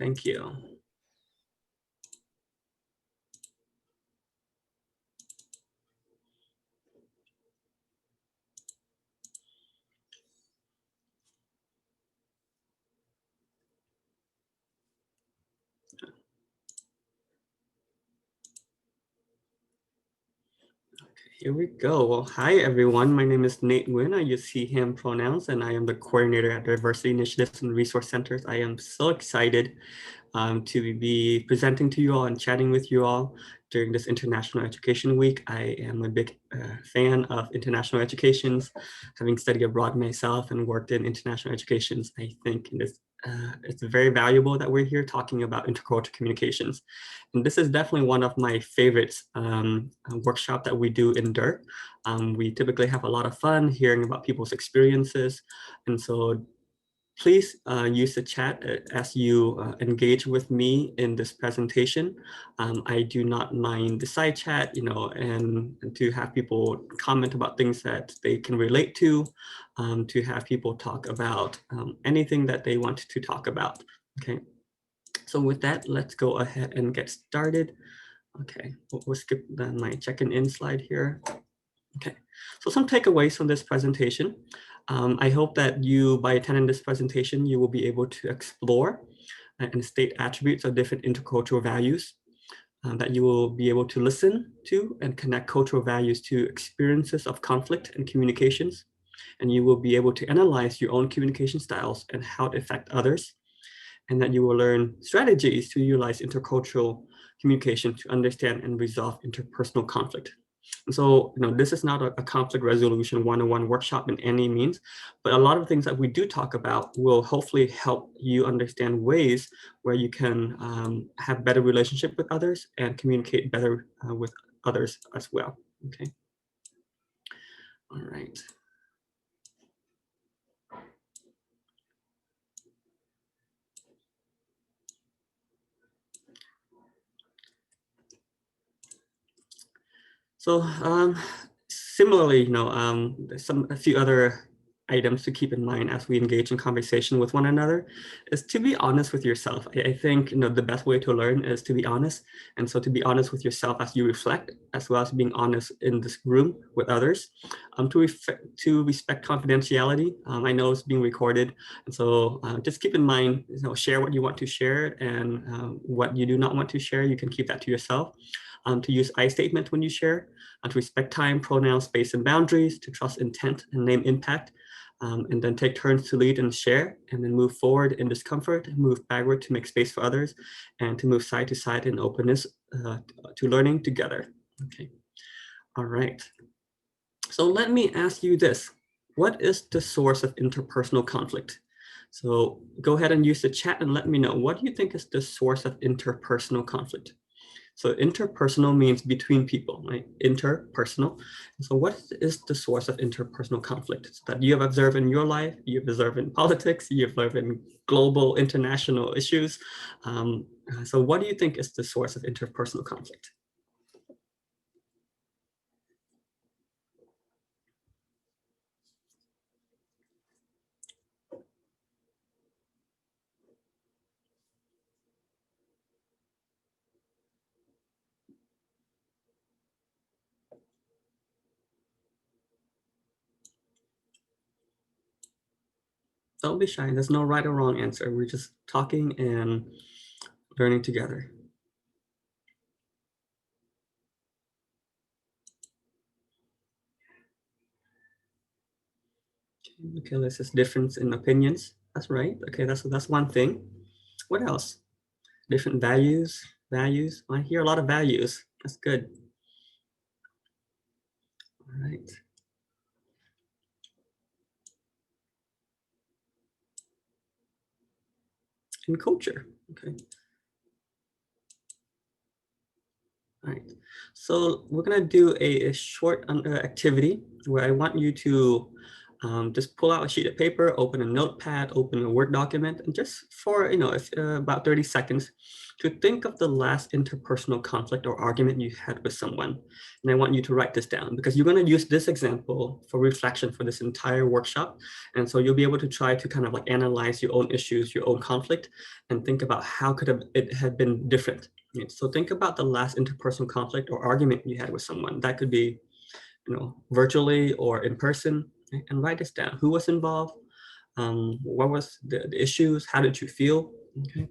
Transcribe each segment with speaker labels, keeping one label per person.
Speaker 1: thank you. Here we go. Well, hi everyone. My name is Nate Nguyen. I use he, him pronouns, and I am the coordinator at Diversity Initiatives and Resource Centers. I am so excited to be presenting to you all and chatting with you all during this International Education Week. I am a big fan of international educations, having studied abroad myself and worked in international educations. I think it's very valuable that we're here talking about intercultural communications. And this is definitely one of my favorites workshop that we do in DIRT. We typically have a lot of fun hearing about people's experiences. And so please use the chat as you engage with me in this presentation. I do not mind the side chat, and to have people comment about things that they can relate to have people talk about anything that they want to talk about, okay? So with that, let's go ahead and get started. Okay, we'll skip my check-in slide here. Okay, so some takeaways from this presentation. I hope that by attending this presentation, you will be able to explore and state attributes of different intercultural values, that you will be able to listen to and connect cultural values to experiences of conflict and communications. And you will be able to analyze your own communication styles and how it affects others. And that you will learn strategies to utilize intercultural communication to understand and resolve interpersonal conflict. And so, this is not a conflict resolution 101 workshop in any means, but a lot of things that we do talk about will hopefully help you understand ways where you can have better relationship with others and communicate better with others as well. Okay. All right. So similarly, a few other items to keep in mind as we engage in conversation with one another is to be honest with yourself. I think the best way to learn is to be honest. And so to be honest with yourself as you reflect, as well as being honest in this room with others, to respect confidentiality. I know it's being recorded. And so just keep in mind, share what you want to share, and what you do not want to share, you can keep that to yourself. To use I statement when you share, to respect time, pronouns, space, and boundaries, to trust intent and name impact, and then take turns to lead and share, and then move forward in discomfort, move backward to make space for others, and to move side to side in openness to learning together. Okay, all right. So let me ask you this. What is the source of interpersonal conflict? So go ahead and use the chat and let me know, what do you think is the source of interpersonal conflict? So interpersonal means between people, right? Interpersonal. So what is the source of interpersonal conflict that you have observed in your life, you've observed in politics, you've observed in global international issues? So what do you think is the source of interpersonal conflict? Don't be shy. There's no right or wrong answer. We're just talking and learning together. Okay, this is difference in opinions. That's right. Okay, that's one thing. What else? Different values. I hear a lot of values. That's good. All right. And culture. Okay. All right. So we're gonna do a short activity where I want you to Just pull out a sheet of paper, open a notepad, open a Word document, and just for about 30 seconds to think of the last interpersonal conflict or argument you had with someone. And I want you to write this down because you're going to use this example for reflection for this entire workshop. And so you'll be able to try to kind of like analyze your own issues, your own conflict, and think about how could it have been different. So think about the last interpersonal conflict or argument you had with someone. That could be virtually or in person, right? And write this down. Who was involved? What was the issues? How did you feel? Okay.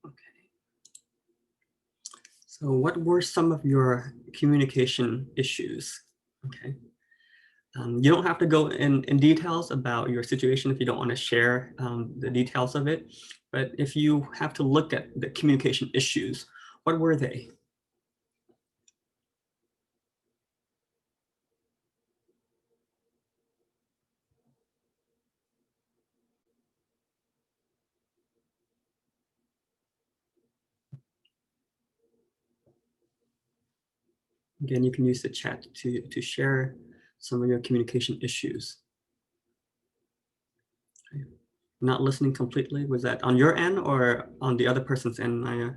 Speaker 1: Okay. So what were some of your communication issues? Okay. You don't have to go in details about your situation if you don't want to share the details of it. But if you have to look at the communication issues, what were they? Again, you can use the chat to share some of your communication issues. Okay. Not listening completely, was that on your end or on the other person's end, Maya?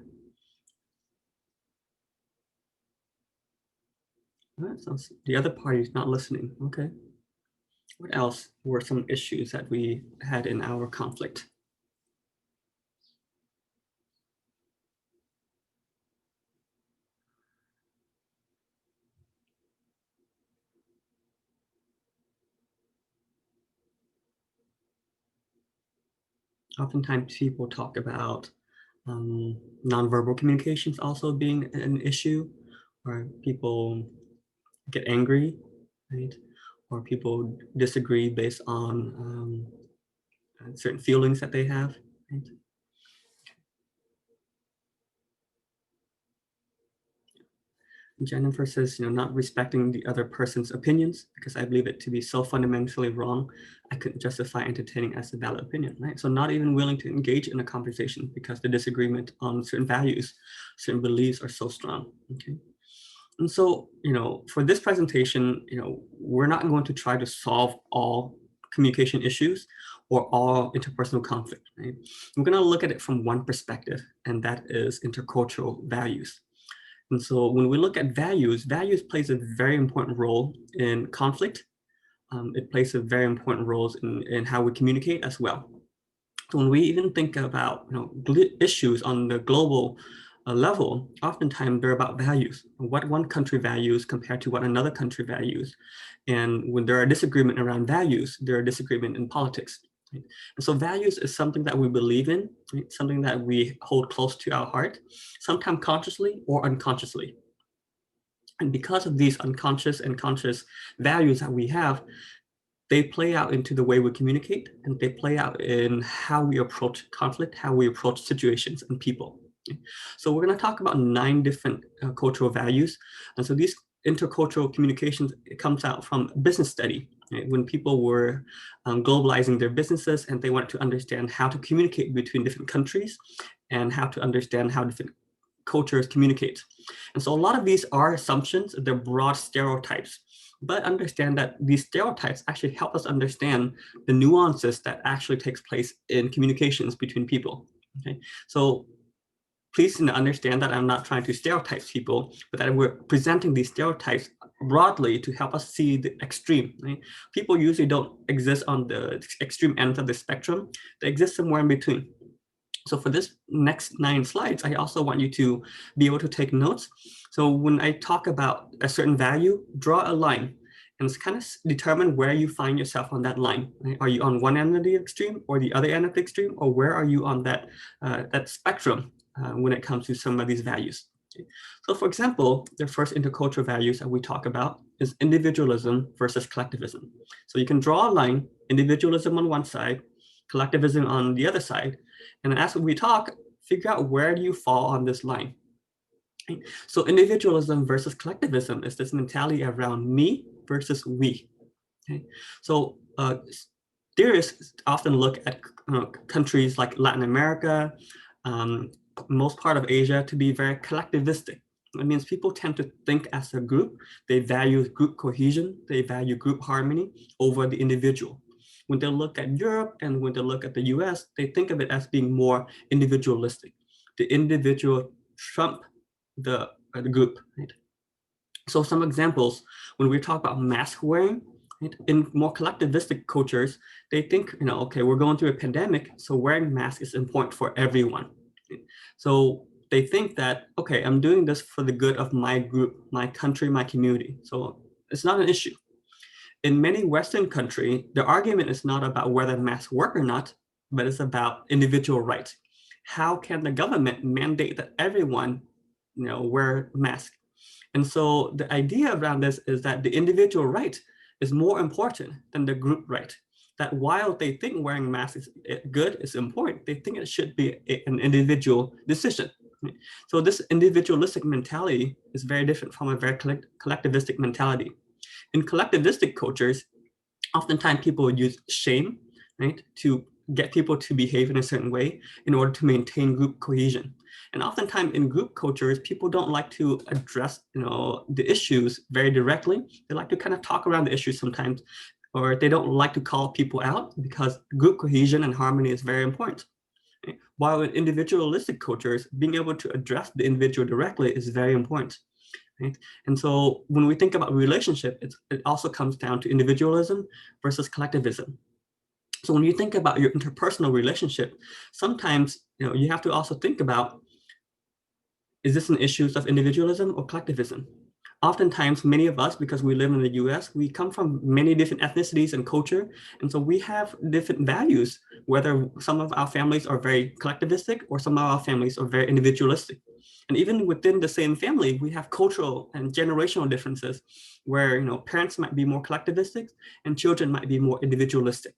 Speaker 1: So the other party is not listening. Okay. What else were some issues that we had in our conflict? Oftentimes people talk about nonverbal communications also being an issue, or people get angry, right? Or people disagree based on certain feelings that they have, right? Jennifer says, not respecting the other person's opinions because I believe it to be so fundamentally wrong, I couldn't justify entertaining as a valid opinion, right? So not even willing to engage in a conversation because the disagreement on certain values, certain beliefs are so strong, okay? And so, for this presentation, we're not going to try to solve all communication issues or all interpersonal conflict, right? We're going to look at it from one perspective, and that is intercultural values. And so when we look at values, values plays a very important role in conflict. It plays a very important role in how we communicate as well. So when we even think about issues on the global level, oftentimes they're about values. What one country values compared to what another country values. And when there are disagreement around values, there are disagreement in politics. Right? And so values is something that we believe in, right? Something that we hold close to our heart, sometimes consciously or unconsciously. And because of these unconscious and conscious values that we have, they play out into the way we communicate, and they play out in how we approach conflict, how we approach situations and people. So we're going to talk about 9 different cultural values. And so these intercultural communications, it comes out from business study, right? When people were globalizing their businesses and they wanted to understand how to communicate between different countries and how to understand how different cultures communicate. And so a lot of these are assumptions, they're broad stereotypes, but understand that these stereotypes actually help us understand the nuances that actually takes place in communications between people. Okay, so please understand that I'm not trying to stereotype people, but that we're presenting these stereotypes broadly to help us see the extreme. Right? People usually don't exist on the extreme ends of the spectrum. They exist somewhere in between. So for this next 9 slides, I also want you to be able to take notes. So when I talk about a certain value, draw a line and kind of determine where you find yourself on that line. Right? Are you on one end of the extreme or the other end of the extreme, or where are you on that, that spectrum when it comes to some of these values? So for example, the first intercultural values that we talk about is individualism versus collectivism. So you can draw a line, individualism on one side, collectivism on the other side. And as we talk, figure out where do you fall on this line. So individualism versus collectivism is this mentality around me versus we. Okay? So theorists often look at countries like Latin America, most part of Asia to be very collectivistic. It means people tend to think as a group. They value group cohesion. They value group harmony over the individual. When they look at Europe and when they look at the US, they think of it as being more individualistic. The individual trump the group. Right? So some examples, when we talk about mask wearing, right, in more collectivistic cultures, they think, okay, we're going through a pandemic, so wearing masks is important for everyone. So they think that, okay, I'm doing this for the good of my group, my country, my community. So it's not an issue. In many Western countries, the argument is not about whether masks work or not, but it's about individual rights. How can the government mandate that everyone, wear masks? And so the idea around this is that the individual right is more important than the group right. That while they think wearing masks is good, is important, they think it should be an individual decision. So this individualistic mentality is very different from a very collectivistic mentality. In collectivistic cultures, oftentimes people use shame, right, to get people to behave in a certain way in order to maintain group cohesion. And oftentimes in group cultures, people don't like to address, the issues very directly. They like to kind of talk around the issues sometimes, or they don't like to call people out because group cohesion and harmony is very important. While in individualistic cultures, being able to address the individual directly is very important. Right? And so when we think about relationship, it also comes down to individualism versus collectivism. So when you think about your interpersonal relationship, sometimes you have to also think about, is this an issue of individualism or collectivism? Oftentimes, many of us, because we live in the US, we come from many different ethnicities and culture. And so we have different values, whether some of our families are very collectivistic or some of our families are very individualistic. And even within the same family, we have cultural and generational differences where parents might be more collectivistic and children might be more individualistic.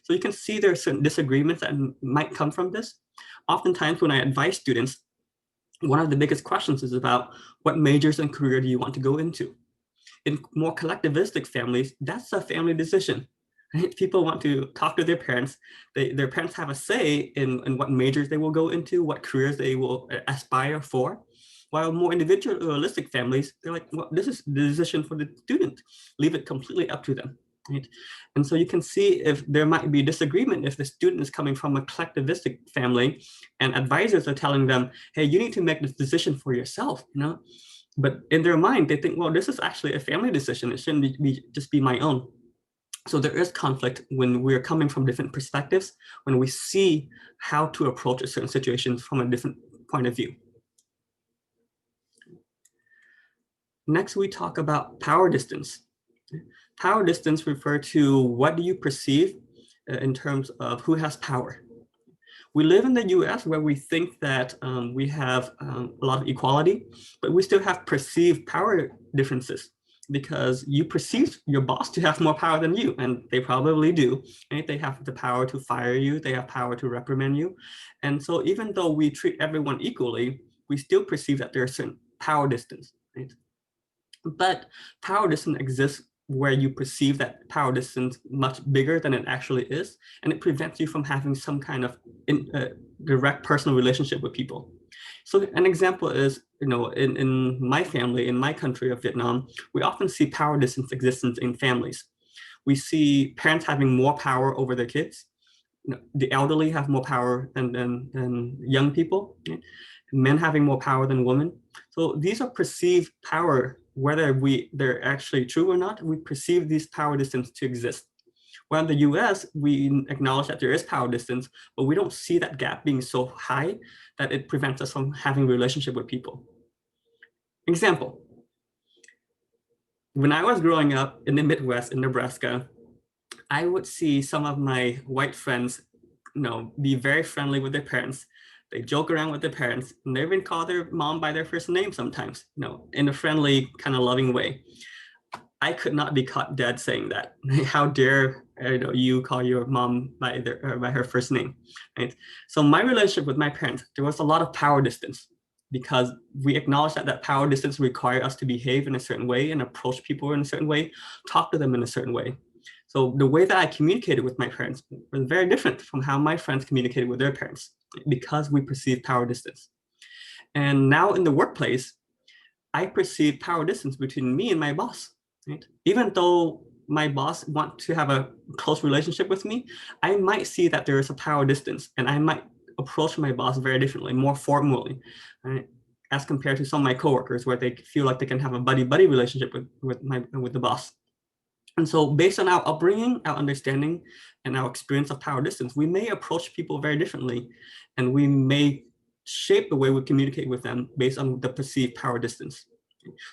Speaker 1: So you can see there are certain disagreements that might come from this. Oftentimes when I advise students, one of the biggest questions is about what majors and career do you want to go into? In more collectivistic families, that's a family decision. Right? People want to talk to their parents. Their parents have a say in what majors they will go into, what careers they will aspire for. While more individualistic families, they're like, well, this is the decision for the student. Leave it completely up to them. Right? And so you can see if there might be disagreement if the student is coming from a collectivistic family and advisors are telling them, hey, you need to make this decision for yourself, But in their mind, they think, well, this is actually a family decision. It shouldn't just be my own. So there is conflict when we're coming from different perspectives, when we see how to approach a certain situation from a different point of view. Next, we talk about power distance. Power distance refers to what do you perceive in terms of who has power. We live in the US where we think that we have a lot of equality, but we still have perceived power differences because you perceive your boss to have more power than you, and they probably do. Right? They have the power to fire you, they have power to reprimand you. And so even though we treat everyone equally, we still perceive that there's certain power distance. Right? But power distance exists where you perceive that power distance much bigger than it actually is, and it prevents you from having some kind of direct personal relationship with people. So an example is, in my family, in my country of Vietnam, we often see power distance existence in families. We see parents having more power over their kids. The elderly have more power than young people. Right? Men having more power than women. So these are perceived power, whether they're actually true or not, we perceive these power distance to exist. While in the US, we acknowledge that there is power distance, but we don't see that gap being so high that it prevents us from having a relationship with people. Example, when I was growing up in the Midwest in Nebraska, I would see some of my white friends, be very friendly with their parents. They joke around with their parents, and they even call their mom by their first name sometimes, in a friendly, kind of loving way. I could not be caught dead saying that. How dare you call your mom by her first name, right? So my relationship with my parents, there was a lot of power distance, because we acknowledge that power distance required us to behave in a certain way and approach people in a certain way, talk to them in a certain way. So the way that I communicated with my parents was very different from how my friends communicated with their parents, because we perceive power distance. And now in the workplace, I perceive power distance between me and my boss. Right? Even though my boss wants to have a close relationship with me, I might see that there is a power distance, and I might approach my boss very differently, more formally, right? As compared to some of my coworkers, where they feel like they can have a buddy-buddy relationship with the boss. And so based on our upbringing, our understanding, and our experience of power distance, we may approach people very differently, and we may shape the way we communicate with them based on the perceived power distance.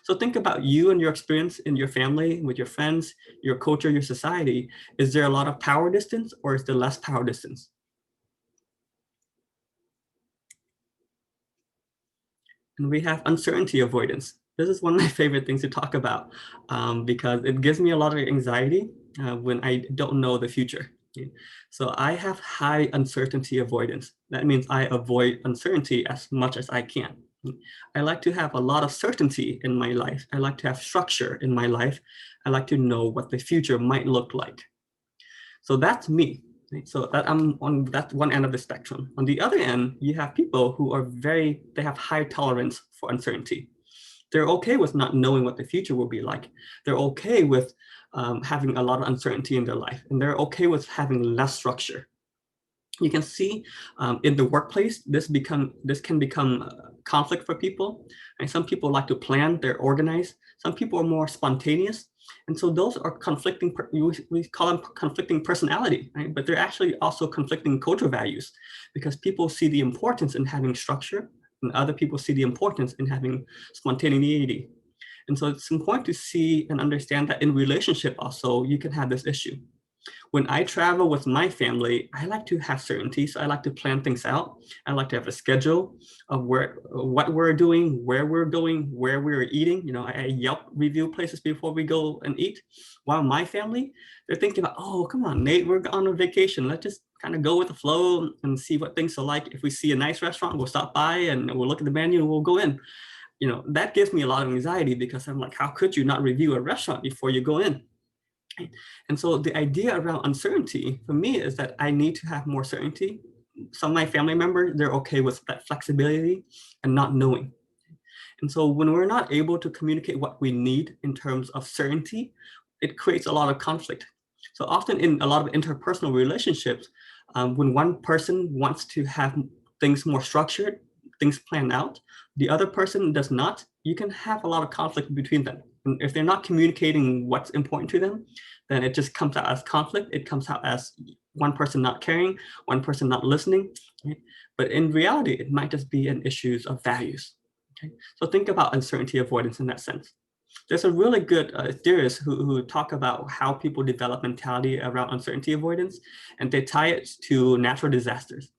Speaker 1: So think about you and your experience in your family, with your friends, your culture, your society. Is there a lot of power distance, or is there less power distance? And we have uncertainty avoidance. This is one of my favorite things to talk about, because it gives me a lot of anxiety when I don't know the future. So I have high uncertainty avoidance. That means I avoid uncertainty as much as I can. I like to have a lot of certainty in my life. I like to have structure in my life. I like to know what the future might look like. So that's me. Right? So that I'm on that one end of the spectrum. On the other end, you have people who are they have high tolerance for uncertainty. They're okay with not knowing what the future will be like. They're okay with having a lot of uncertainty in their life, and they're okay with having less structure. You can see in the workplace, this can become conflict for people. And some people like to plan, they're organized. Some people are more spontaneous. And so those are conflicting, we call them conflicting personality, right? But they're actually also conflicting cultural values, because people see the importance in having structure, and other people see the importance in having spontaneity. And so it's important to see and understand that in relationship also, you can have this issue. When I travel with my family, I like to have certainty. So I like to plan things out. I like to have a schedule of what we're doing, where we're going, where we're eating. I Yelp review places before we go and eat. While my family, they're thinking about, oh, come on, Nate, we're on a vacation. Let's just kind of go with the flow and see what things are like. If we see a nice restaurant, we'll stop by and we'll look at the menu and we'll go in. That gives me a lot of anxiety, because I'm like, how could you not review a restaurant before you go in? And so the idea around uncertainty for me is that I need to have more certainty. Some of my family members, they're okay with that flexibility and not knowing. And so when we're not able to communicate what we need in terms of certainty, it creates a lot of conflict. So often in a lot of interpersonal relationships, when one person wants to have things more structured, things planned out, the other person does not, you can have a lot of conflict between them. And if they're not communicating what's important to them, then it just comes out as conflict. It comes out as one person not caring, one person not listening. Right? But in reality, it might just be an issue of values. Okay? So think about uncertainty avoidance in that sense. There's a really good theorists who talk about how people develop mentality around uncertainty avoidance, and they tie it to natural disasters.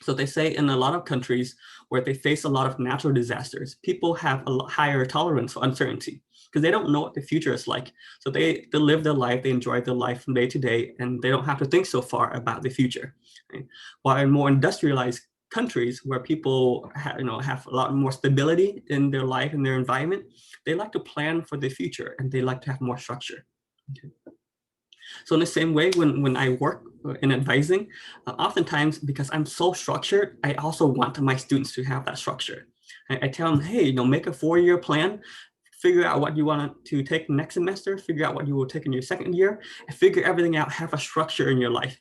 Speaker 1: So they say in a lot of countries where they face a lot of natural disasters, people have a higher tolerance for uncertainty, because they don't know what the future is like. So they live their life, they enjoy their life from day to day, and they don't have to think so far about the future. Right? While in more industrialized countries where people have a lot more stability in their life and their environment, they like to plan for the future, and they like to have more structure. Okay. So in the same way, when I work in advising, oftentimes, because I'm so structured, I also want my students to have that structure. I tell them, hey, make a 4-year plan, figure out what you want to take next semester, figure out what you will take in your second year, and figure everything out, have a structure in your life.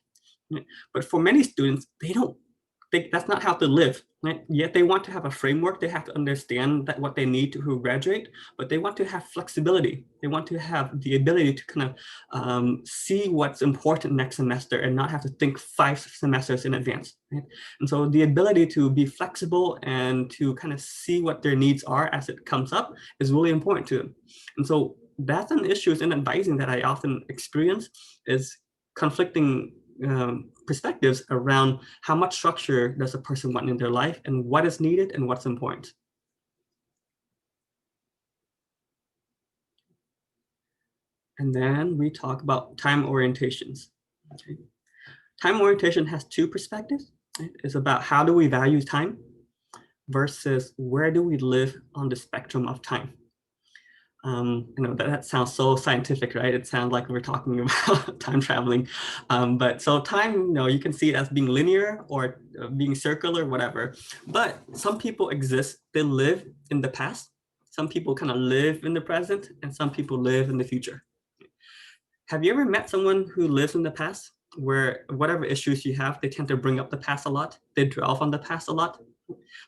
Speaker 1: But for many students, that's not how to live. Right? Yet they want to have a framework. They have to understand that what they need to graduate, but they want to have flexibility. They want to have the ability to kind of see what's important next semester and not have to think 5 semesters in advance. Right? And so the ability to be flexible and to kind of see what their needs are as it comes up is really important to them. And so that's an issue in advising that I often experience, is conflicting perspectives around how much structure does a person want in their life and what is needed and what's important. And then we talk about time orientations. Okay. Time orientation has two perspectives. Right? It's about how do we value time versus where do we live on the spectrum of time. That sounds so scientific, right? It sounds like we're talking about time traveling. But so time, you can see it as being linear or being circular, whatever. But some people exist, they live in the past. Some people kind of live in the present, and some people live in the future. Have you ever met someone who lives in the past, where whatever issues you have, they tend to bring up the past a lot? They dwell on the past a lot.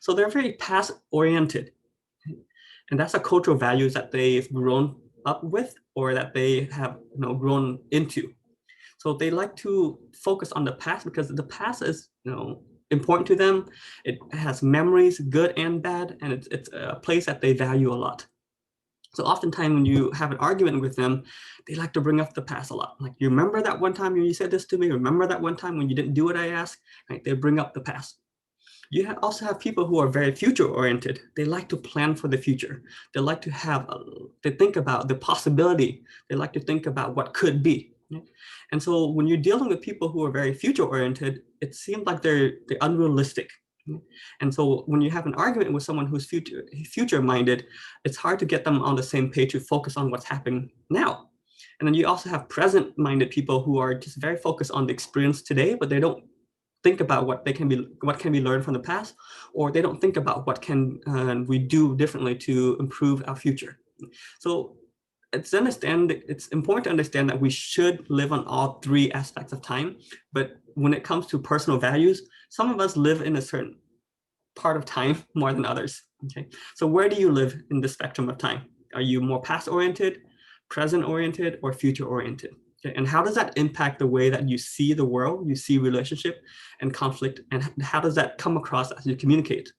Speaker 1: So they're very past oriented. And that's a cultural values that they've grown up with or that they have grown into. So they like to focus on the past because the past is important to them. It has memories, good and bad, and it's a place that they value a lot. So oftentimes when you have an argument with them, they like to bring up the past a lot. Like, you remember that one time when you said this to me? Remember that one time when you didn't do what I asked? Right? They bring up the past. You also have people who are very future oriented. They like to plan for the future. They like to they think about the possibility. They like to think about what could be. Right? And so when you're dealing with people who are very future oriented, it seems like they're unrealistic. And so when you have an argument with someone who's future minded, it's hard to get them on the same page to focus on what's happening now. And then you also have present minded people who are just very focused on the experience today, but they don't think about what can be learned from the past, or they don't think about what can we do differently to improve our future. So it's important to understand that we should live on all three aspects of time. But when it comes to personal values, some of us live in a certain part of time more than others. Okay, so where do you live in the spectrum of time? Are you more past oriented, present oriented, or future oriented? Okay, and how does that impact the way that you see the world, you see relationship and conflict, and how does that come across as you communicate?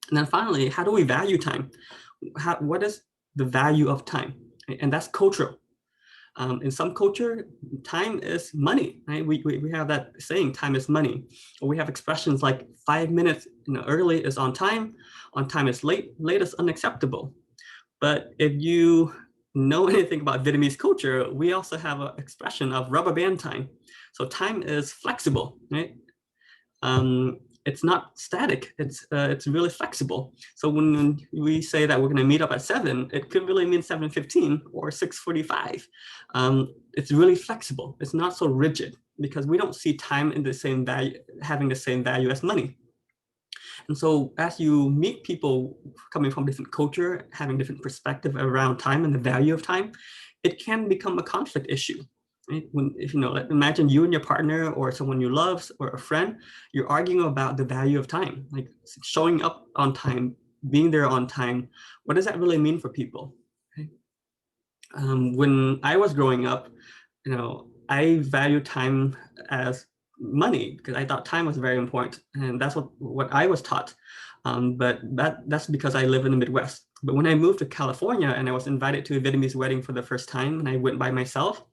Speaker 1: And then finally, how do we value time? What is the value of time? And that's cultural. In some culture, time is money. Right? We have that saying, time is money. Or we have expressions like 5 minutes early is on time is late is unacceptable. But if you know anything about Vietnamese culture, we also have an expression of rubber band time. So time is flexible, right? It's not static. It's really flexible. So when we say that we're going to meet up at 7, it could really mean 7:15 or 6:45. It's really flexible. It's not so rigid because we don't see time in the same value, having the same value as money. And so as you meet people coming from different culture, having different perspective around time and the value of time, it can become a conflict issue. Right? Imagine you and your partner or someone you love or a friend, you're arguing about the value of time, like showing up on time, being there on time. What does that really mean for people? Okay. When I was growing up, I value time as money because I thought time was very important, and that's what I was taught. But that's because I live in the Midwest. But when I moved to California and I was invited to a Vietnamese wedding for the first time, and I went by myself,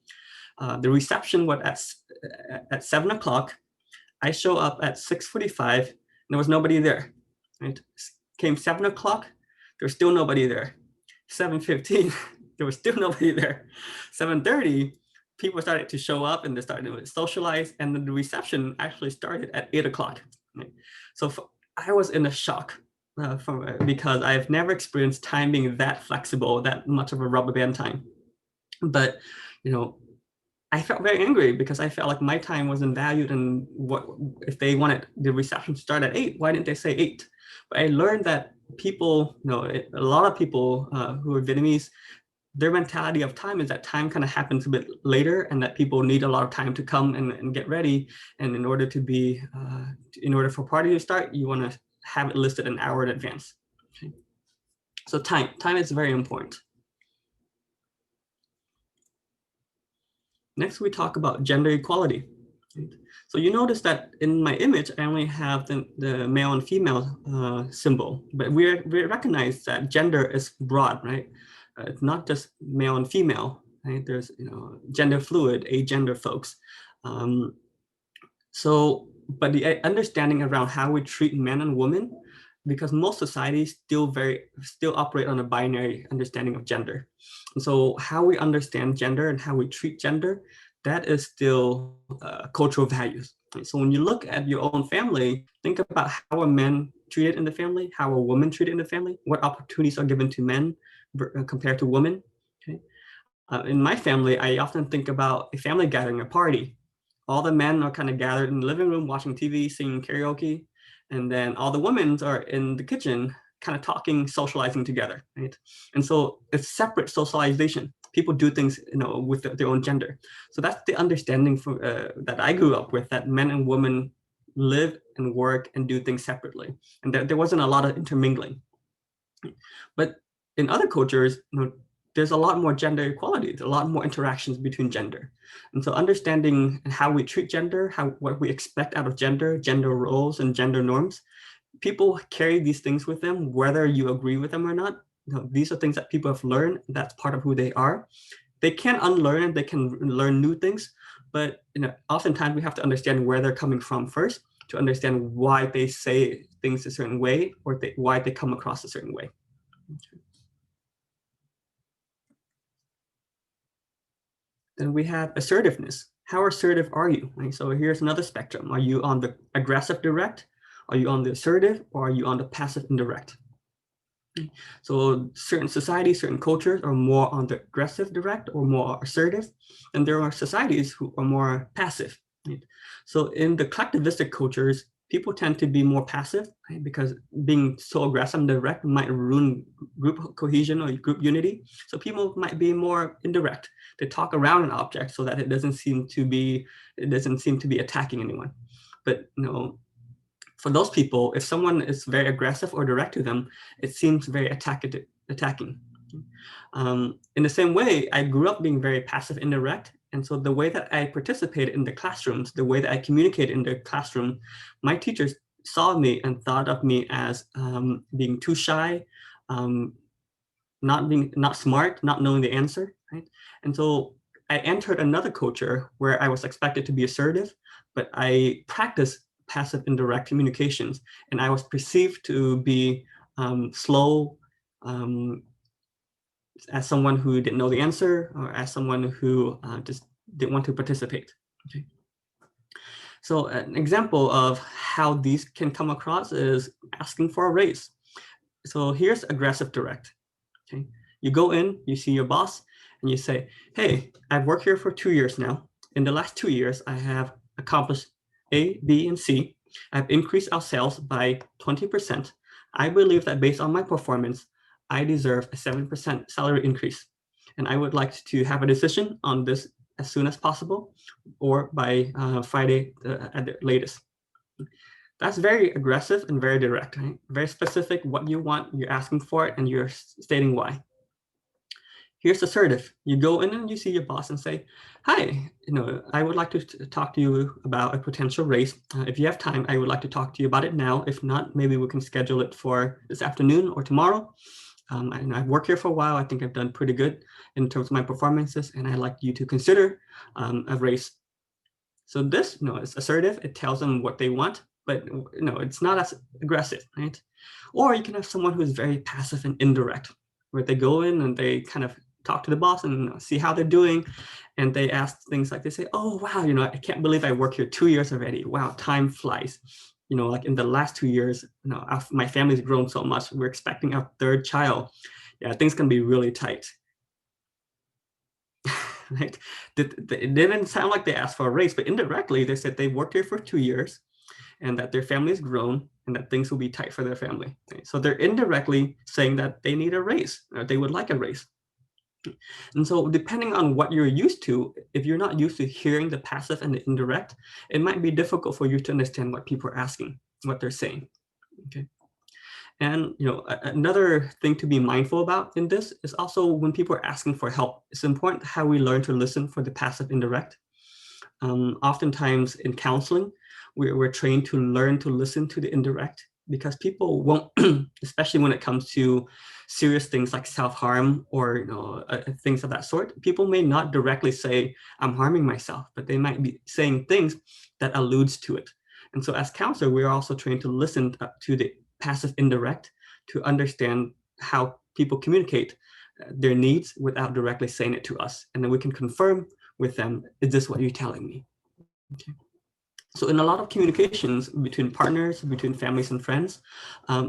Speaker 1: the reception was at 7 o'clock. I show up at 6:45, and there was nobody there. Right? Came 7 o'clock, there was still nobody there. 7:15, there was still nobody there. 7:30, people started to show up and they started to socialize, and then the reception actually started at 8 o'clock. Right? So I was in a shock because I've never experienced time being that flexible, that much of a rubber band time. But I felt very angry because I felt like my time wasn't valued, and what if they wanted the reception to start at 8? Why didn't they say 8? But I learned that people, a lot of people who are Vietnamese, their mentality of time is that time kind of happens a bit later, and that people need a lot of time to come and get ready. And in order for party to start, you want to have it listed an hour in advance. Okay? So time is very important. Next, we talk about gender equality. So you notice that in my image, I only have the male and female symbol, but we recognize that gender is broad, right? It's not just male and female, right? There's gender fluid, agender folks. So, but the understanding around how we treat men and women, because most societies still operate on a binary understanding of gender. And so how we understand gender and how we treat gender, that is still cultural values. Right? So when you look at your own family, think about how a man treated in the family, how a woman treated in the family, what opportunities are given to men compared to women. Okay? In my family, I often think about a family gathering, a party. All the men are kind of gathered in the living room watching TV, singing karaoke, and then all the women are in the kitchen kind of talking, socializing together, right? And so it's separate socialization. People do things, with their own gender. So that's the understanding that I grew up with, that men and women live and work and do things separately, and there wasn't a lot of intermingling. But in other cultures, there's a lot more gender equality, a lot more interactions between gender. And so understanding how we treat gender, what we expect out of gender roles and gender norms, people carry these things with them, whether you agree with them or not. These are things that people have learned. That's part of who they are. They can unlearn it, they can learn new things, but oftentimes we have to understand where they're coming from first to understand why they say things a certain way or why they come across a certain way. Then we have assertiveness. How assertive are you? Right? So here's another spectrum. Are you on the aggressive direct? Are you on the assertive, or are you on the passive indirect? So certain societies, certain cultures are more on the aggressive direct or more assertive, and there are societies who are more passive. Right? So in the collectivistic cultures, people tend to be more passive, right? Because being so aggressive and direct might ruin group cohesion or group unity. So people might be more indirect. They talk around an object so that it doesn't seem to be attacking anyone. But for those people, if someone is very aggressive or direct to them, it seems very attacking. In the same way, I grew up being very passive indirect. And so the way that I participated in the classrooms, the way that I communicated in the classroom, my teachers saw me and thought of me as being too shy, not smart, not knowing the answer, right? And so I entered another culture where I was expected to be assertive, but I practiced passive indirect communications, and I was perceived to be slow, as someone who didn't know the answer, or as someone who just didn't want to participate. Okay. So an example of how these can come across is asking for a raise. So here's aggressive direct. Okay. You go in, you see your boss, and you say, hey, I've worked here for 2 years now. In the last 2 years, I have accomplished A, B, and C. I've increased our sales by 20%. I believe that based on my performance, I deserve a 7% salary increase. And I would like to have a decision on this as soon as possible, or by Friday at the latest. That's very aggressive and very direct, right? Very specific what you want, you're asking for it, and you're stating why. Here's assertive. You go in and you see your boss and say, hi, I would like to talk to you about a potential raise. If you have time, I would like to talk to you about it now. If not, maybe we can schedule it for this afternoon or tomorrow. And I've worked here for a while. I think I've done pretty good in terms of my performances, and I'd like you to consider a raise. So this, is assertive. It tells them what they want, but it's not as aggressive, right? Or you can have someone who's very passive and indirect, where they go in and they kind of talk to the boss and see how they're doing, and they ask things like, they say, oh wow, I can't believe I work here 2 years already. Wow, time flies. Like in the last 2 years, my family's grown so much. We're expecting our third child. Yeah, things can be really tight. Right? It didn't sound like they asked for a raise, but indirectly they said they worked here for 2 years and that their family has grown and that things will be tight for their family. Right? So they're indirectly saying that they need a raise, or they would like a raise. And so depending on what you're used to, if you're not used to hearing the passive and the indirect, it might be difficult for you to understand what people are asking, what they're saying. Okay. And another thing to be mindful about in this is also when people are asking for help, it's important how we learn to listen for the passive indirect. Oftentimes in counseling, we're trained to learn to listen to the indirect, because people won't, especially when it comes to serious things like self-harm or things of that sort, people may not directly say, I'm harming myself, but they might be saying things that alludes to it. And so as counselor, we're also trained to listen to the passive indirect to understand how people communicate their needs without directly saying it to us. And then we can confirm with them, is this what you're telling me? Okay. So in a lot of communications between partners, between families and friends,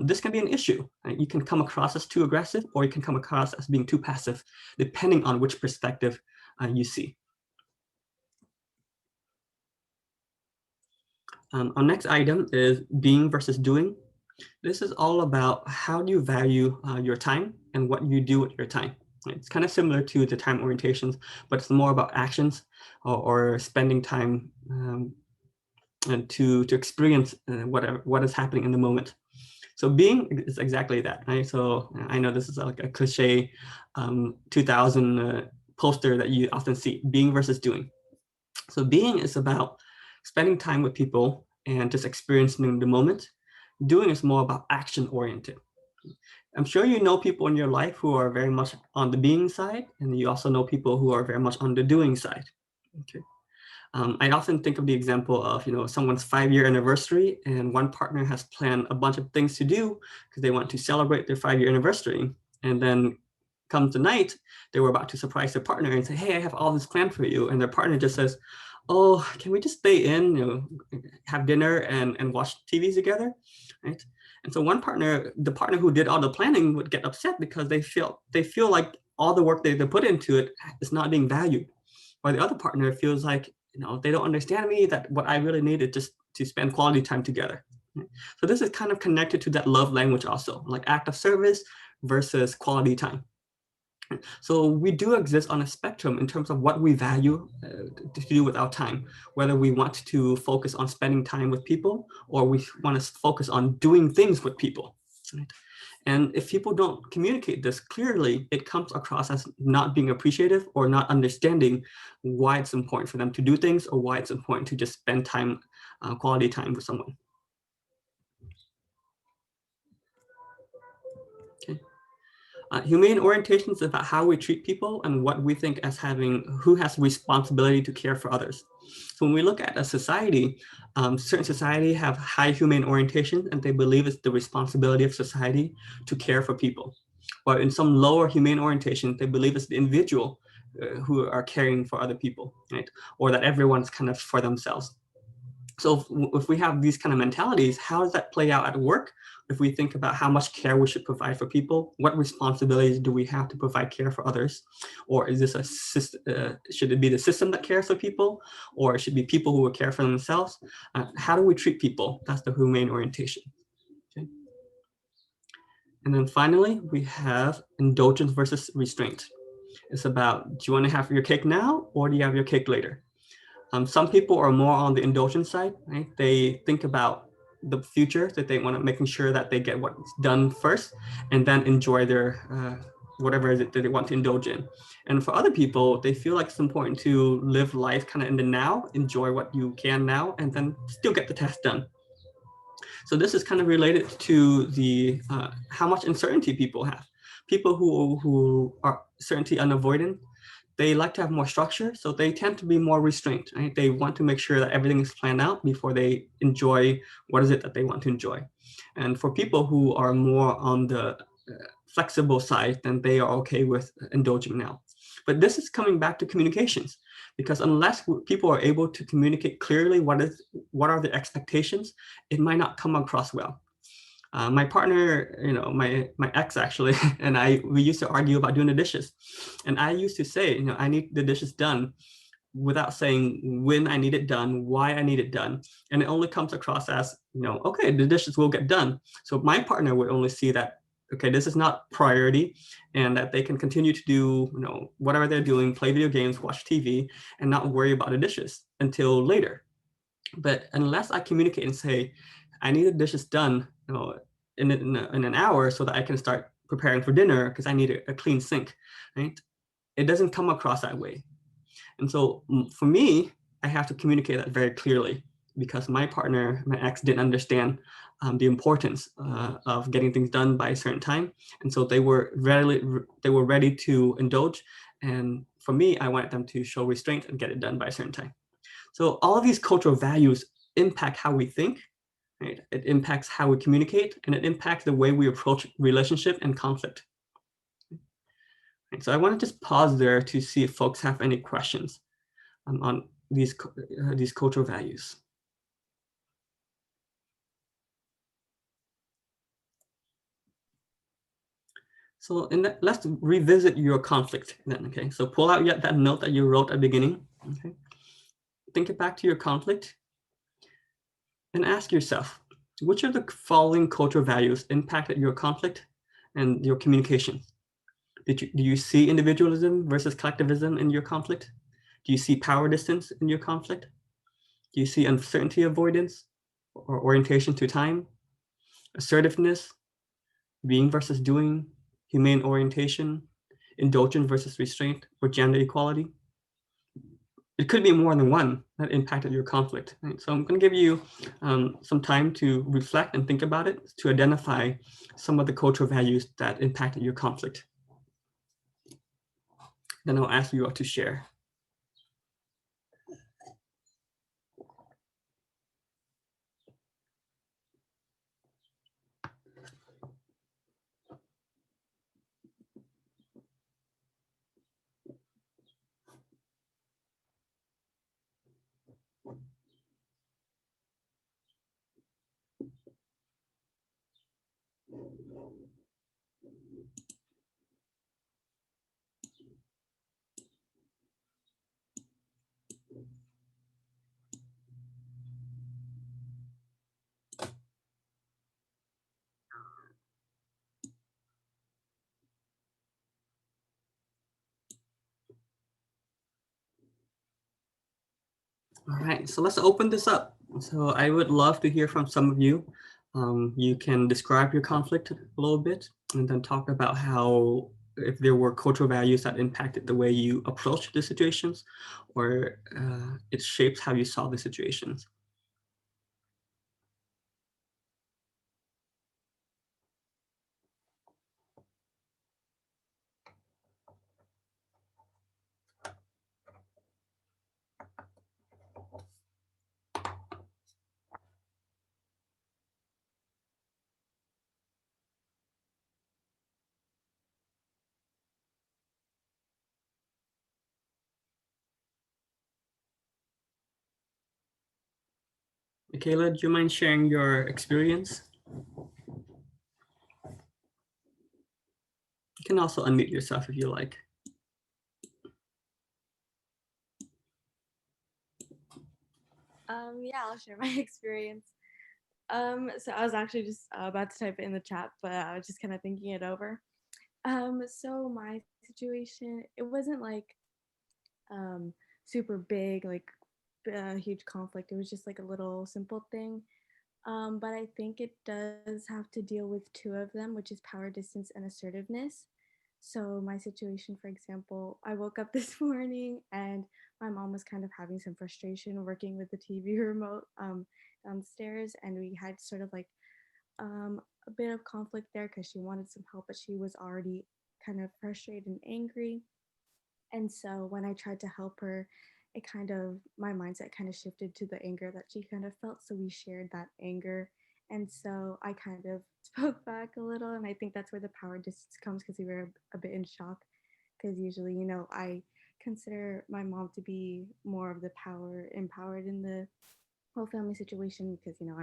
Speaker 1: this can be an issue. Right? You can come across as too aggressive, or you can come across as being too passive, depending on which perspective you see. Our next item is being versus doing. This is all about how do you value your time and what you do with your time. It's kind of similar to the time orientations, but it's more about actions or spending time and to experience what is happening in the moment. So being is exactly that, right? So I know this is like a cliche 2000 poster that you often see, being versus doing. So being is about spending time with people and just experiencing the moment. Doing is more about action oriented. I'm sure you know people in your life who are very much on the being side, and you also know people who are very much on the doing side. Okay. I often think of the example of someone's 5-year anniversary, and one partner has planned a bunch of things to do because they want to celebrate their 5-year anniversary. And then comes the night, they were about to surprise their partner and say, "Hey, I have all this planned for you." And their partner just says, "Oh, can we just stay in, have dinner and watch TV together?" Right? And so the partner who did all the planning would get upset because they feel like all the work they put into it is not being valued. While the other partner feels like, they don't understand me, that what I really need is just to spend quality time together. So this is kind of connected to that love language also, like act of service versus quality time. So we do exist on a spectrum in terms of what we value to do with our time, whether we want to focus on spending time with people or we want to focus on doing things with people. Right? And if people don't communicate this clearly, it comes across as not being appreciative or not understanding why it's important for them to do things or why it's important to just spend time, quality time with someone. Okay. Humane orientation is about how we treat people and what we think as who has responsibility to care for others. So when we look at a society, certain society have high humane orientation and they believe it's the responsibility of society to care for people. Or in some lower humane orientation, they believe it's the individual who are caring for other people, right? Or that everyone's kind of for themselves. So if we have these kind of mentalities, how does that play out at work? If we think about how much care we should provide for people, what responsibilities do we have to provide care for others? Or is this should it be the system that cares for people? Or it should be people who will care for themselves? How do we treat people? That's the humane orientation. Okay. And then finally, we have indulgence versus restraint. It's about, do you want to have your cake now or do you have your cake later? Some people are more on the indulgence side, right? They think about the future, that they want to making sure that they get what's done first and then enjoy their whatever it is that they want to indulge in. And for other people, they feel like it's important to live life kind of in the now, enjoy what you can now, and then still get the task done. So this is kind of related to the how much uncertainty people have. People who are certainty unavoidant, they like to have more structure, so they tend to be more restrained. Right? They want to make sure that everything is planned out before they enjoy what is it that they want to enjoy. And for people who are more on the flexible side, then they are okay with indulging now. But this is coming back to communications, because unless people are able to communicate clearly what are the expectations, it might not come across well. My partner, my ex actually, and we used to argue about doing the dishes. And I used to say, I need the dishes done without saying when I need it done, why I need it done. And it only comes across as, okay, the dishes will get done. So my partner would only see that, okay, this is not priority, and that they can continue to do, whatever they're doing, play video games, watch TV, and not worry about the dishes until later. But unless I communicate and say, I need the dishes done, in an hour so that I can start preparing for dinner because I need a clean sink, right? It doesn't come across that way. And so for me, I have to communicate that very clearly. because my partner, my ex, didn't understand the importance of getting things done by a certain time. And so they were ready to indulge. And for me, I wanted them to show restraint and get it done by a certain time. So all of these cultural values impact how we think, right? It impacts how we communicate, and it impacts the way we approach relationship and conflict. And so I want to just pause there to see if folks have any questions on these cultural values. So let's revisit your conflict then, okay? So pull out that note that you wrote at the beginning, okay? Think it back to your conflict and ask yourself, which of the following cultural values impacted your conflict and your communication? Do you see individualism versus collectivism in your conflict? Do you see power distance in your conflict? Do you see uncertainty avoidance or orientation to time, assertiveness, being versus doing, humane orientation, indulgence versus restraint, or gender equality? It could be more than one that impacted your conflict. Right? So I'm going to give you some time to reflect and think about it to identify some of the cultural values that impacted your conflict. Then I'll ask you all to share. All right, so let's open this up. So I would love to hear from some of you. You can describe your conflict a little bit and then talk about how, if there were cultural values that impacted the way you approach the situations, or it shapes how you solve the situations. Michaela, do you mind sharing your experience? You can also unmute yourself if you like.
Speaker 2: Yeah, I'll share my experience. So I was actually just about to type it in the chat, but I was just kind of thinking it over. So my situation, it wasn't like um, super big, like a huge conflict. It was just like a little simple thing. But I think it does have to deal with two of them, which is power distance and assertiveness. So, my situation, for example, I woke up this morning and my mom was kind of having some frustration working with the TV remote downstairs, and we had sort of like a bit of conflict there because she wanted some help, but she was already kind of frustrated and angry. And so when I tried to help her, it kind of, my mindset kind of shifted to the anger that she kind of felt. So we shared that anger. And so I kind of spoke back a little. And I think that's where the power distance comes because we were a bit in shock. Because usually, you know, I consider my mom to be more of the power empowered in the whole family situation because, you know,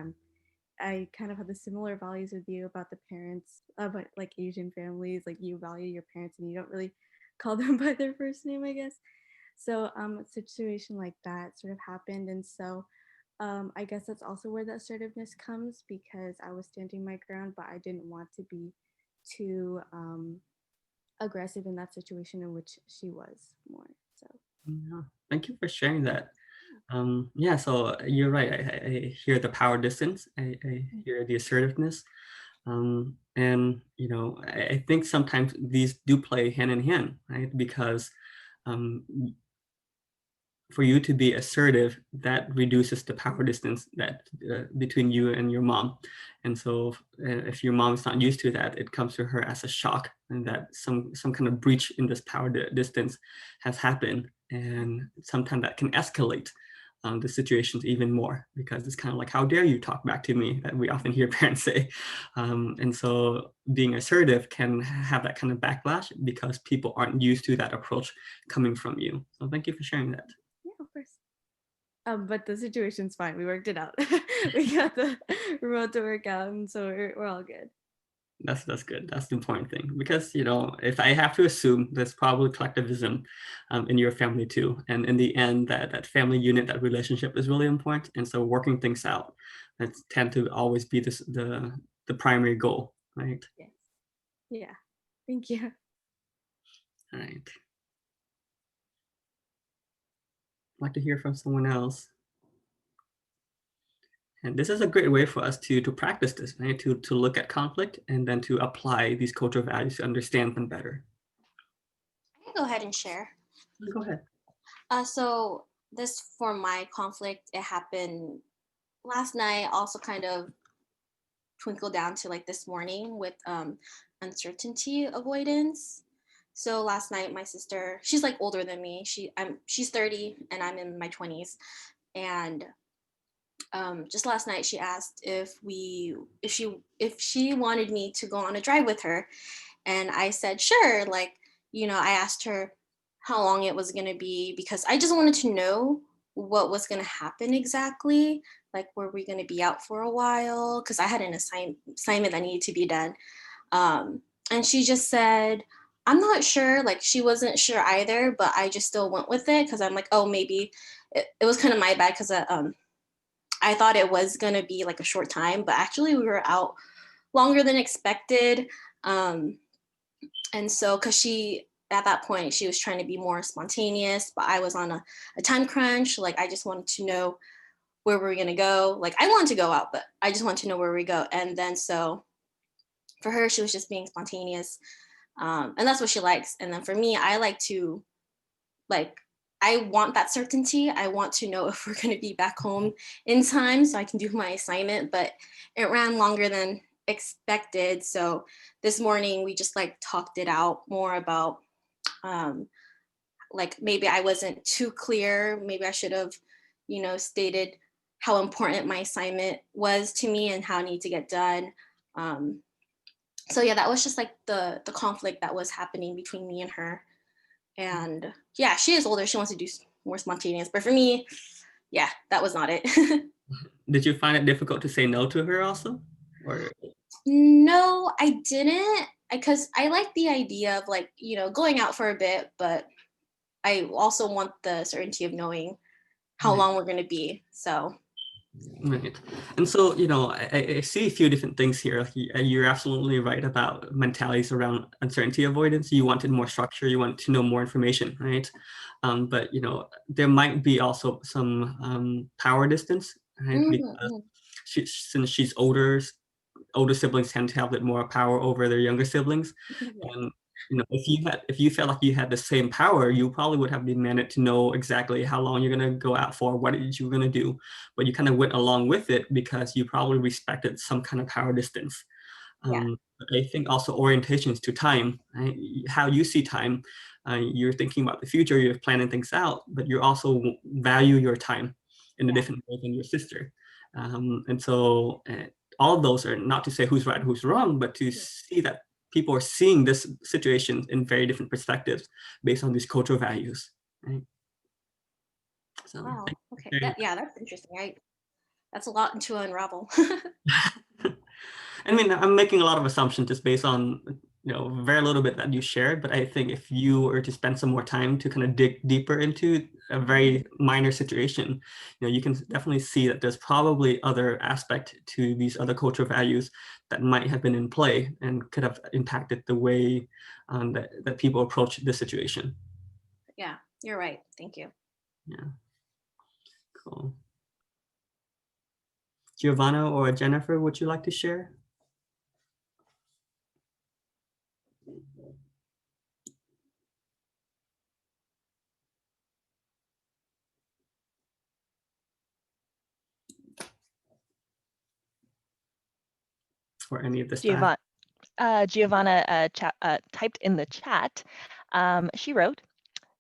Speaker 2: I kind of have the similar values with you about the parents, about like Asian families, like you value your parents and you don't really call them by their first name, I guess. So a situation like that sort of happened. And so I guess that's also where the assertiveness comes because I was standing my ground, but I didn't want to be too aggressive in that situation in which she was more. So
Speaker 1: Yeah, thank you for sharing that. Yeah, so you're right. I hear the power distance. I hear the assertiveness. And you know, I think sometimes these do play hand in hand, right? Because um, for you to be assertive, that reduces the power distance that between you and your mom. And so if your mom is not used to that, it comes to her as a shock, and that some kind of breach in this power distance has happened. And sometimes that can escalate the situations even more, because it's kind of like, how dare you talk back to me, that we often hear parents say. And so being assertive can have that kind of backlash because people aren't used to that approach coming from you. So thank you for sharing that.
Speaker 2: Yeah, of course. But the situation's fine. We worked it out. We got the remote to work out, and so we're all good.
Speaker 1: That's good. That's the important thing, because if I have to assume, there's probably collectivism in your family too, and in the end, that family unit, that relationship is really important. And so working things out, that tend to always be the primary goal, right?
Speaker 2: Yes. Yeah. Thank you.
Speaker 1: All right. I'd like to hear from someone else. And this is a great way for us to practice this, right? To look at conflict and then to apply these cultural values to understand them better.
Speaker 3: I can go ahead and share.
Speaker 1: Go ahead.
Speaker 3: So this, for my conflict, it happened last night, also kind of twinkled down to like this morning with uncertainty avoidance. So last night, my sister, she's like older than me. She's 30 and I'm in my 20s. And just last night, she asked if she wanted me to go on a drive with her, and I said sure. Like, I asked her how long it was gonna be, because I just wanted to know what was gonna happen exactly. Like, were we gonna be out for a while? Because I had an assignment that needed to be done. And she just said, I'm not sure. Like, she wasn't sure either, but I just still went with it because I'm like, oh, maybe it was kind of my bad, because I thought it was gonna be like a short time, but actually we were out longer than expected. And so, because at that point, she was trying to be more spontaneous, but I was on a time crunch. Like, I just wanted to know where we were gonna go. Like, I wanted to go out, but I just wanted to know where we go. And then so for her, she was just being spontaneous. And that's what she likes. And then for me, I like to, like, I want that certainty. I want to know if we're going to be back home in time so I can do my assignment, but it ran longer than expected. So this morning we just like talked it out more about, like, maybe I wasn't too clear. Maybe I should have, stated how important my assignment was to me and how I need to get done. So yeah, that was just like the conflict that was happening between me and her. And yeah, she is older. She wants to do more spontaneous. But for me, yeah, that was not it.
Speaker 1: Did you find it difficult to say no to her also? Or
Speaker 3: No, I didn't. Because I like the idea of, like, going out for a bit, but I also want the certainty of knowing how long we're going to be. So
Speaker 1: right. And so, I see a few different things here. You're absolutely right about mentalities around uncertainty avoidance. You wanted more structure, you want to know more information, right? But, there might be also some power distance, right? Because since she's older siblings tend to have a bit more power over their younger siblings.
Speaker 3: yeah.
Speaker 1: And if you felt like you had the same power, you probably would have demanded to know exactly how long you're going to go out for, what you were going to do. But you kind of went along with it because you probably respected some kind of power distance.
Speaker 3: Yeah.
Speaker 1: I think also orientations to time, right? How you see time. You're thinking about the future, you're planning things out, but you also value your time in a different way than your sister. And so all of those are not to say who's right, who's wrong, but to see that people are seeing this situation in very different perspectives based on these cultural values, right? So
Speaker 3: Wow. Okay.
Speaker 1: very
Speaker 3: Yeah, that's interesting. That's a lot to unravel.
Speaker 1: I mean, I'm making a lot of assumptions just based on, very little bit that you shared, but I think if you were to spend some more time to kind of dig deeper into a very minor situation, you can definitely see that there's probably other aspect to these other cultural values that might have been in play and could have impacted the way that people approach this situation.
Speaker 3: Yeah, you're right. Thank you.
Speaker 1: Yeah, cool. Giovanna or Jennifer, would you like to share? for any of this time.
Speaker 4: Giovanna typed in the chat. She wrote,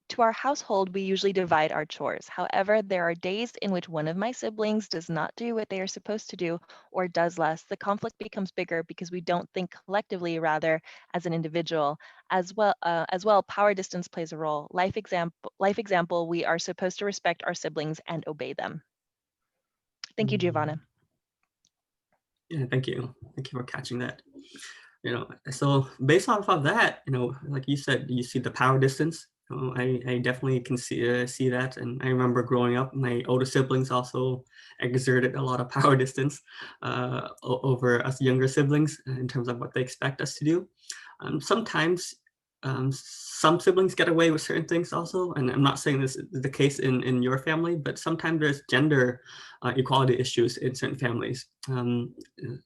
Speaker 4: "To our household, we usually divide our chores. However, there are days in which one of my siblings does not do what they are supposed to do or does less. The conflict becomes bigger because we don't think collectively, rather as an individual. As well, power distance plays a role. Life example, we are supposed to respect our siblings and obey them." Thank you, Giovanna.
Speaker 1: Yeah, thank you. Thank you for catching that. So based off of that, like you said, you see the power distance. I definitely can see that. And I remember growing up, my older siblings also exerted a lot of power distance over us younger siblings in terms of what they expect us to do. Sometimes some siblings get away with certain things also, and I'm not saying this is the case in your family, but sometimes there's gender equality issues in certain families.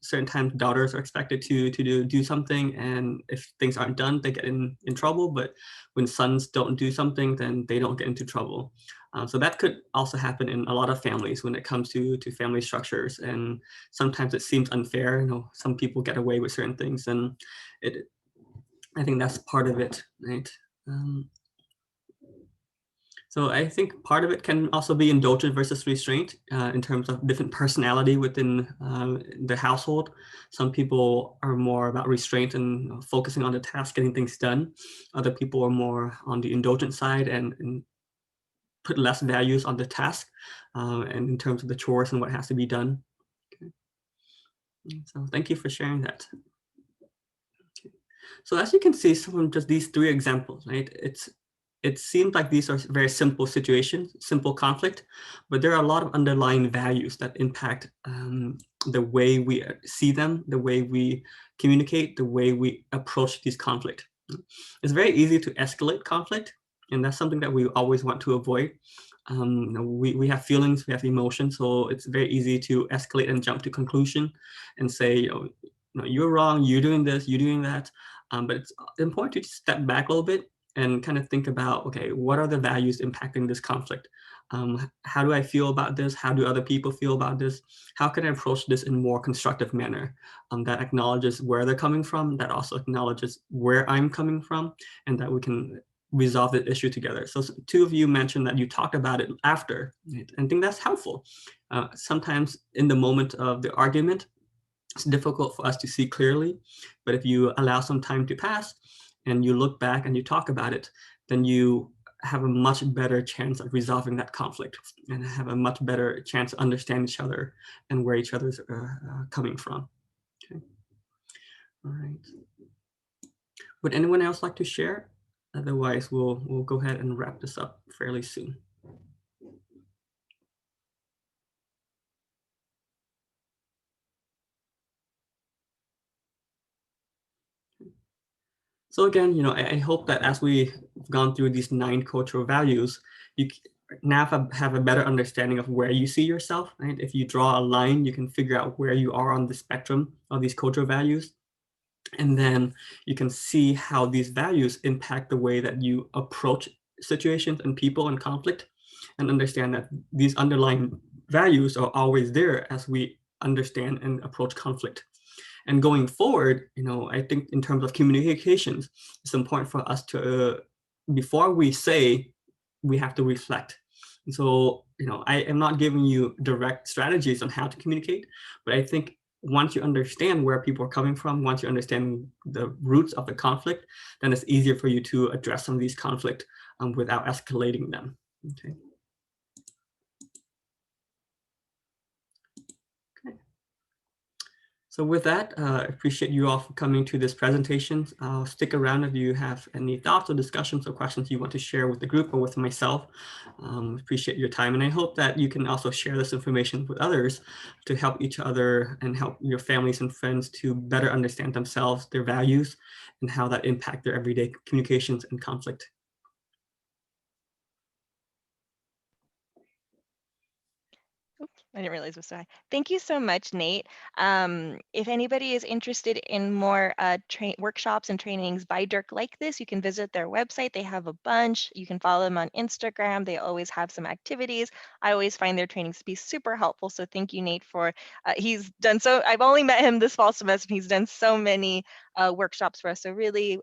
Speaker 1: Certain times daughters are expected to do something, and if things aren't done, they get in trouble, but when sons don't do something, then they don't get into trouble. So that could also happen in a lot of families when it comes to family structures, and sometimes it seems unfair. Some people get away with certain things, and I think that's part of it, right? So I think part of it can also be indulgent versus restraint in terms of different personality within the household. Some people are more about restraint and focusing on the task, getting things done. Other people are more on the indulgent side and put less values on the task and in terms of the chores and what has to be done. Okay. So thank you for sharing that. So as you can see from just these three examples, right, it seems like these are very simple situations, simple conflict, but there are a lot of underlying values that impact the way we see them, the way we communicate, the way we approach these conflict. It's very easy to escalate conflict, and that's something that we always want to avoid. We have feelings, we have emotions, so it's very easy to escalate and jump to conclusion and say, you're wrong, you're doing this, you're doing that. But it's important to step back a little bit and kind of think about, okay, what are the values impacting this conflict? How do I feel about this? How do other people feel about this? How can I approach this in a more constructive manner that acknowledges where they're coming from, that also acknowledges where I'm coming from, and that we can resolve the issue together. So two of you mentioned that you talked about it after, right? And I think that's helpful. Sometimes in the moment of the argument, it's difficult for us to see clearly, but if you allow some time to pass and you look back and you talk about it, then you have a much better chance of resolving that conflict and have a much better chance to understand each other and where each other's coming from. Okay. All right. Would anyone else like to share? Otherwise, we'll go ahead and wrap this up fairly soon. So again, I hope that as we've gone through these 9 cultural values, you now have a better understanding of where you see yourself, right? If you draw a line, you can figure out where you are on the spectrum of these cultural values. And then you can see how these values impact the way that you approach situations and people in conflict, and understand that these underlying values are always there as we understand and approach conflict. And going forward, I think in terms of communications, it's important for us to, before we say, we have to reflect. And so, I am not giving you direct strategies on how to communicate, but I think once you understand where people are coming from, once you understand the roots of the conflict, then it's easier for you to address some of these conflict without escalating them. Okay. So with that, I appreciate you all for coming to this presentation. I'll stick around if you have any thoughts or discussions or questions you want to share with the group or with myself. Appreciate your time. And I hope that you can also share this information with others to help each other and help your families and friends to better understand themselves, their values, and how that impact their everyday communications and conflict.
Speaker 4: I didn't realize it was so high. Thank you so much, Nate. If anybody is interested in more workshops and trainings by Dirk like this, you can visit their website. They have a bunch. You can follow them on Instagram. They always have some activities. I always find their trainings to be super helpful. So thank you, Nate, for he's done so. I've only met him this fall semester. And he's done so many workshops for us. So really,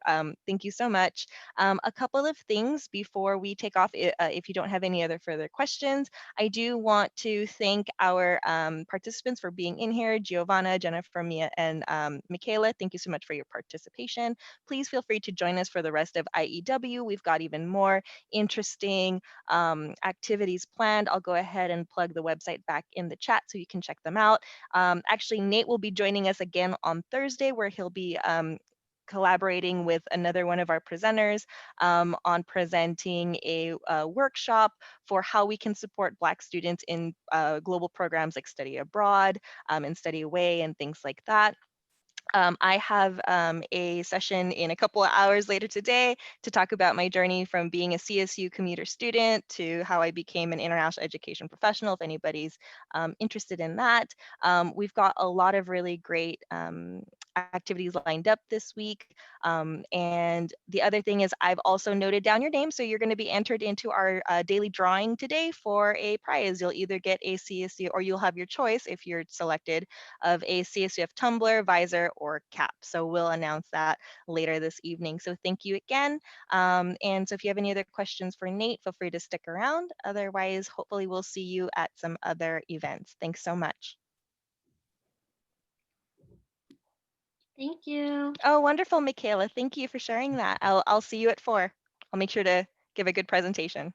Speaker 4: thank you so much. A couple of things before we take off, if you don't have any other further questions. I do want to thank our participants for being in here, Giovanna, Jennifer, Mia, and Michaela. Thank you so much for your participation. Please feel free to join us for the rest of IEW. We've got even more interesting activities planned. I'll go ahead and plug the website back in the chat so you can check them out. Actually, Nate will be joining us again on Thursday, where he'll be collaborating with another one of our presenters on presenting a workshop for how we can support Black students in global programs like Study Abroad and Study Away and things like that. I have a session in a couple of hours later today to talk about my journey from being a CSU commuter student to how I became an international education professional, if anybody's interested in that. We've got a lot of really great activities lined up this week. And the other thing is I've also noted down your name, so you're going to be entered into our daily drawing today for a prize. You'll either get a CSU or you'll have your choice if you're selected of a CSUF tumbler, visor, or cap. So we'll announce that later this evening. So thank you again. And so if you have any other questions for Nate, feel free to stick around. Otherwise, hopefully we'll see you at some other events. Thanks so much.
Speaker 3: Thank you.
Speaker 4: Oh, wonderful, Michaela. Thank you for sharing that. I'll see you at 4. I'll make sure to give a good presentation.